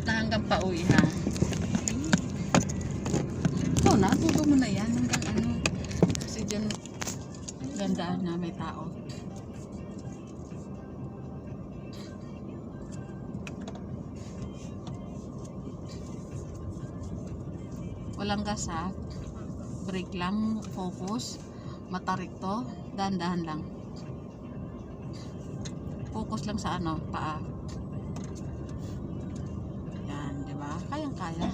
Na hanggang pauwi ha. Ikaw na, tuto mo na yan hanggang ano. Kasi dyan, gandaan na may tao. Walang gas ha. Brake lang, focus. Matarik to, dahan-dahan lang. Focus lang sa ano, paa. Yan, di ba? Kayang-kaya.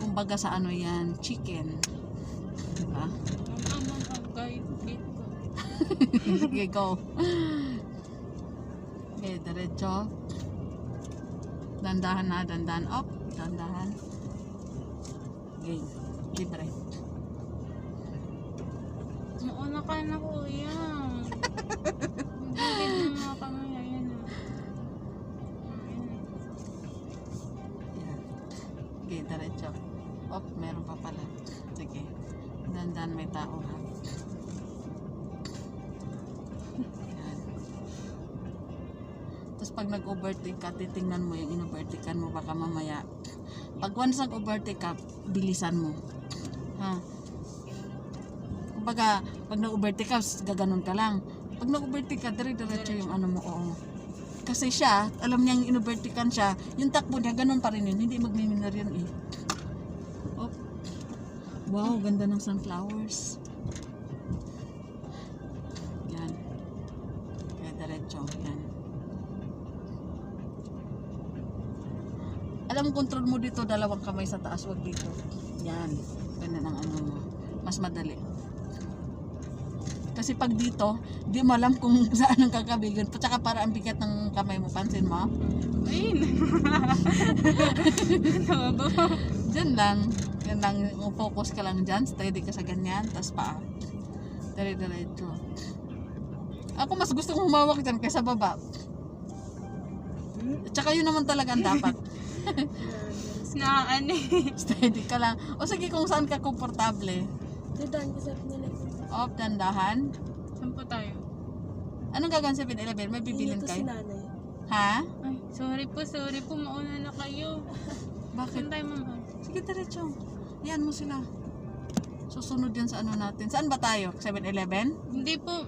Kumbaga sa ano yan, chicken. Di ba? Mamamang guys, dito. Sige, go. Okay, diretso. Dandahan na, dandahan up, dandahan. Okay, libre. Mauna ka na kuya. Hindi na mga kamay. Ayan na. Yan. Okay, diretso. Up, meron pa pala. Sige. Dandahan, may tao ha. Yan. Tapos pag nag-overtake ka, titingnan mo yung in-overtakean mo, baka mamaya. Pag once nag-overtake ka, bilisan mo. Ha? Kumbaga, pag nag-overtake ka, gaganon ka lang. Pag nag-overtake ka, dire-diretso yung ano mo, oo. Kasi siya, alam niyang in-overtakean siya, yung takbo niya, ganon pa rin yun. Hindi magniminar yun eh. Oh. Wow, ganda ng sunflowers. Yan. Kaya diretso, yan. Alam, control mo dito, dalawang kamay sa taas, wag dito. Yan. Ganun ang ano mo. Mas madali. Kasi pag dito, di mo alam kung saan ang kakabigan. Tsaka para ang bigat ng kamay mo. Pansin mo? Ayun. Ano ba? Diyan lang. Yan lang. Focus ka lang dyan. Steady ka sa ganyan. Tapos paa. Dire-diretso. Ako mas gusto kong humawak dyan kaysa baba. Tsaka yun naman talaga ang dapat. Ano eh. Steady ka lang. O sige, kung saan ka komportable. Dadaan ka sa pinala. Off, dandahan. Saan po tayo? Anong gagawin sa 7-Eleven? May bibilin Ito si kayo? nanay. Ha? Ay, sorry po. Mauna na kayo. Bakit? Saan tayo mama? Sige, diretso. Yan mo sila. Susunod yan sa ano natin. Saan ba tayo? 7-Eleven? Hindi po.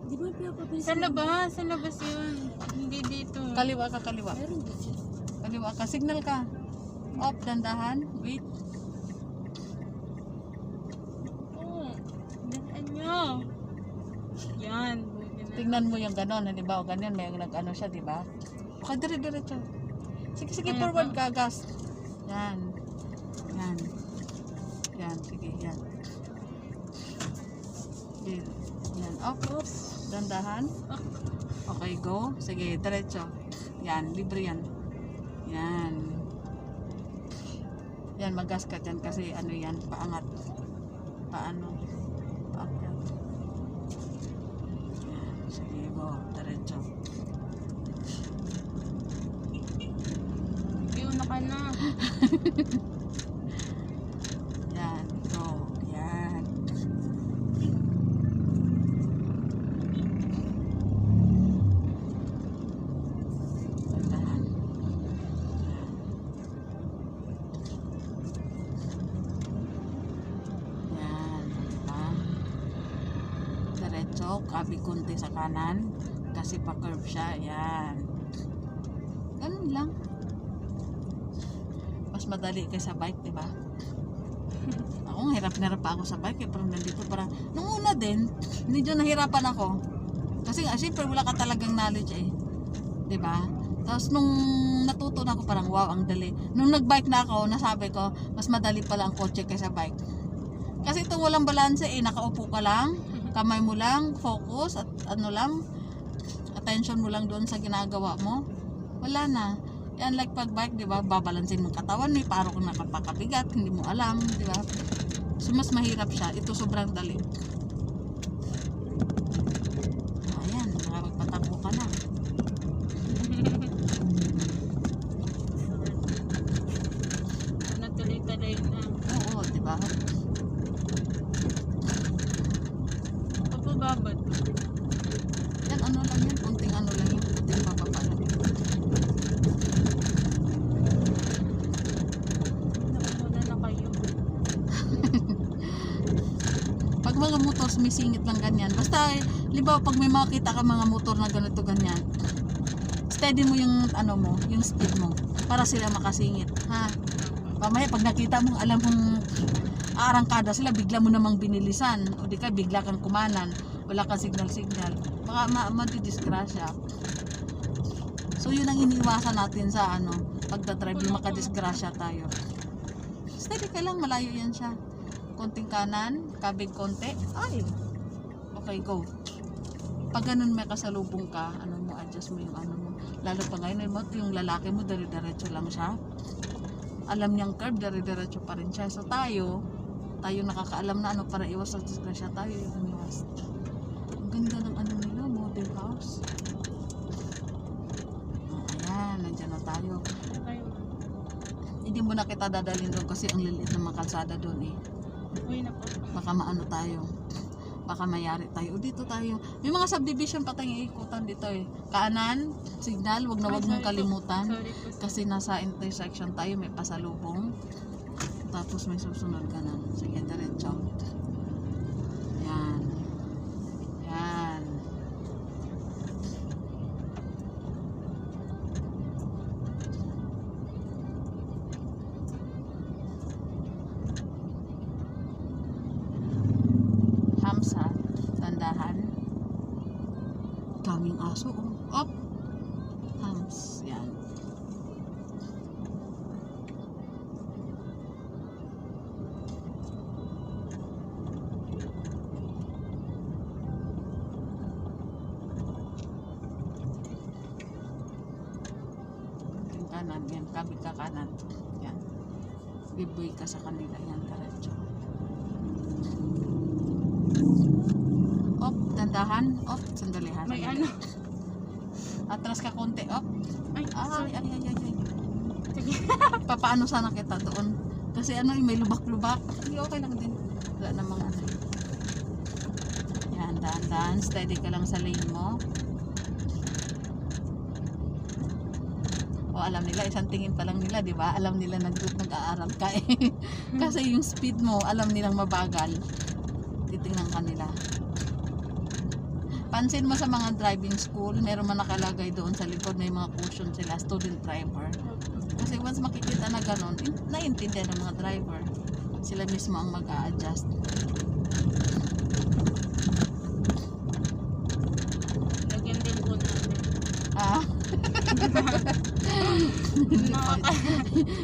Di ba pinapabilis? Sa labas. Sa labas yun. Hindi dito. Kaliwa ka, kaliwa. Meron din siya. Kaliwa ka. Signal ka. Off, dandahan. Wait. Oo. Daan nyo. Yan. Buti na. Tingnan mo yung ganon. Di ba? O ganyan. May nag-ano siya, di ba? Okay, diretso. Sige, sige. Kaya Forward pa. ka, gas. Yan. Yan. Yan. Sige, yan. Yan. Off. Dandahan. Okay, go. Sige, diretso. Yan, libre yan. Yan. Yan, magas ka dyan kasi ano yan, paangat. Paano? Paakyat. Yan, sige, go. Diretso. Yun na ka na. Yan, go. Yan. Dandahan. Yan, diba? Diretso, kabi kunti sa kanan kasi pa-curve siya. Yan. Ganun lang. Mas madali kaysa bike, diba? Ako, hirap na hirap pa ako sa bike. Pero nandito parang, nung una din, medyo nahirapan ako. Kasi nga, siyempre wala ka talagang knowledge eh. Diba? Tapos nung natuto na ako, parang wow, ang dali. Nung nag-bike na ako, nasabi ko, mas madali pala ang kotse kaysa bike. Kasi itong walang balanse eh, nakaupo ka lang, kamay mo lang, focus, at ano lang, attention mo lang doon sa ginagawa mo. Wala na. Yan, like pag bike, di ba, babalansin mo katawan, may paro kung nakapakabigat, hindi mo alam, di ba? So, mas mahirap siya. Ito sobrang dali. Ayan, nakapagpatakbo ka na. Natuloy-tuloy na. Oo, di ba? Papababad. Yan, ano lang yan, kunting ano lang yan, kunting bababa lang. mga motor sumisingit lang ganyan. Basta, libaw pag may makita ka mga motor na ganito ganyan, steady mo yung ano mo, yung speed mo para sila makasingit, ha? Mamaya pag nakita mo, alam mong aarangkada sila, bigla mo namang binilisan o di ka bigla kang kumanan, wala kang signal, baka madidisgrasya. So yun ang iniiwasan natin sa ano, pagdadrive, yung makadisgrasya tayo. Steady ka lang, malayo yan siya. Konting kanan, kabig konti, ay, okay, go. Pag ganun may kasalubong ka, ano mo, adjust mo yung ano mo. Lalo pa ngayon, yung lalaki mo, dire-diretso lang siya. Alam niyang curve, dire-diretso pa rin siya. So tayo nakakaalam na ano, para iwas sa disgrasya, tayo yung iwas. Ang ganda ng ano nila, model house. Ayan, nandiyan na tayo. Tayo. Hindi mo na kita dadalhin doon kasi ang lilit ng mga kalsada doon eh. Uy, na po. Baka maano tayo. Baka mayari tayo. O dito tayo. May mga subdivision pa tayong ikutan dito eh. Kanan, signal, wag na wag mong kalimutan. Sorry po. Kasi nasa intersection tayo, may pasalubong. Tapos may susunod ka na. Sige, diretso. Yan. Yan. Hamsa, tandahan. Daming aso. Oh. Up. Hams. Yan. Yung kanan. Yan. Kabig ka kanan. Yan. Bibuy ka sa kanila. Yan. Diretso. Op, tandahan. Op, sandali ha. May sandali. ano. Atras ka konti. Op. Ay, sorry. Ay. Sige. Papaano sana kita doon? Kasi ano, may lubak-lubak. Hindi, okay lang din. Wala namang ano. Yan, dahan-dahan. Steady ka lang sa lane mo. O, alam nila, isang tingin pa lang nila, di ba? Alam nila nag-aaral ka eh. Kasi yung speed mo, alam nilang mabagal. Titingnan ka nila. Pansin mo sa mga driving school, meron man nakalagay doon sa likod, may mga caution sila, student driver. Kasi once makikita na gano'n, naiintindihan ng mga driver. Sila mismo ang mag-a-adjust. Lagyan din po natin. Ah?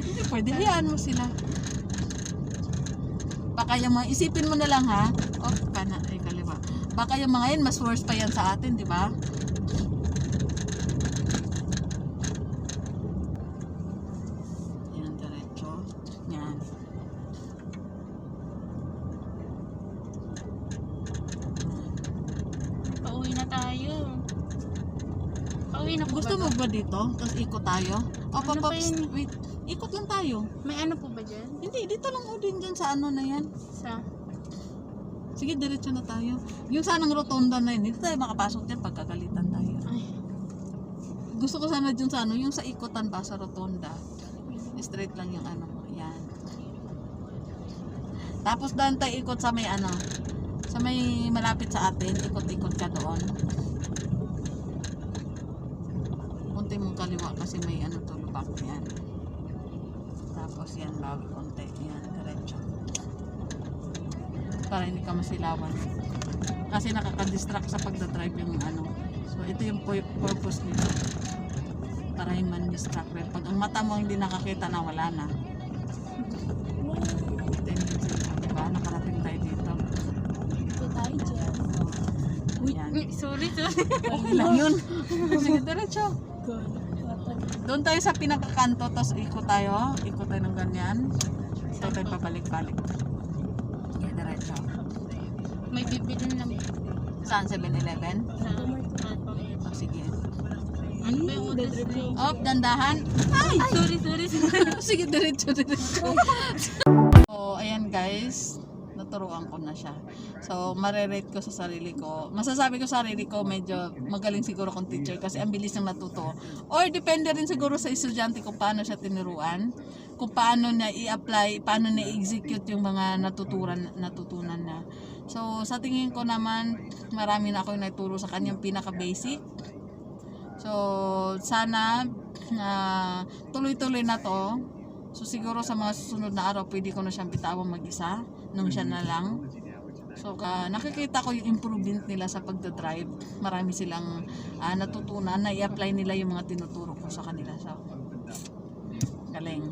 Hindi pwede, hayaan mo sila. Baka yung mga, isipin mo na lang ha. Oh, kana, ay kaliwa. Baka yung mga yan, mas worse pa yan sa atin, di ba? Yan, diretso. Yan. Pauwi na tayo. Pauwi na po Gusto ba mo to? ba dito? Tapos ikot tayo? O, Ano pa papaps, yun? wait. Ikot lang tayo. May ano po ba dyan? Hindi, dito lang o din dyan sa ano na yan. Sa... Sige, diretso na tayo. Yung sanang rotonda na yun, hindi tayo makapasok dyan pagkagalitan tayo. Ay. Gusto ko sana dyan sa ano, yung sa ikotan ba sa rotonda. Straight lang yung ano, yan. Tapos daan tayo ikot sa may ano, sa may malapit sa atin, ikot-ikot ka doon. Kunti mong kaliwa kasi may ano to, lubak yan. Tapos yan, bawi konti, yan, diretso. Para hindi ka masilawan. Kasi nakaka-distract sa pagdadrive yung ano. So ito yung purpose nito. Para hindi man distract rin. Pag ang mata mo hindi nakakita na, wala na. Tendency, diba? Nakarating tayo dito. Ito tayo dyan. Yan. Sorry. Okay lang yun. Sige, diretso. God. Doon tayo sa pinakakanto, tapos ikot tayo ng ganyan. So tayo pabalik-balik. Yeah, diretso. May bibili lang. Saan? 7-Eleven? Sa... Oh, sige. Ano ba yung utos mo? Oh, dandahan. Ay! Sorry. Sige, diretso. So, ayan guys. Naturuan ko na siya. So, marerate ko sa sarili ko. Masasabi ko sa sarili ko, medyo magaling siguro kong teacher kasi ang bilis ng natuto. Or depende rin siguro sa estudyante kung paano siya tinuruan. Kung paano niya i-apply, paano niya i-execute yung mga natutunan na. So sa tingin ko naman marami na ako yung naituro sa kanyang pinaka basic. So sana tuloy-tuloy na to. So siguro sa mga susunod na araw pwede ko na siyang bitawan mag-isa nung siya na lang. So nakikita ko yung improvement nila sa pagdadrive. Marami silang natutunan na i-apply nila yung mga tinuturo ko sa kanila. So galing.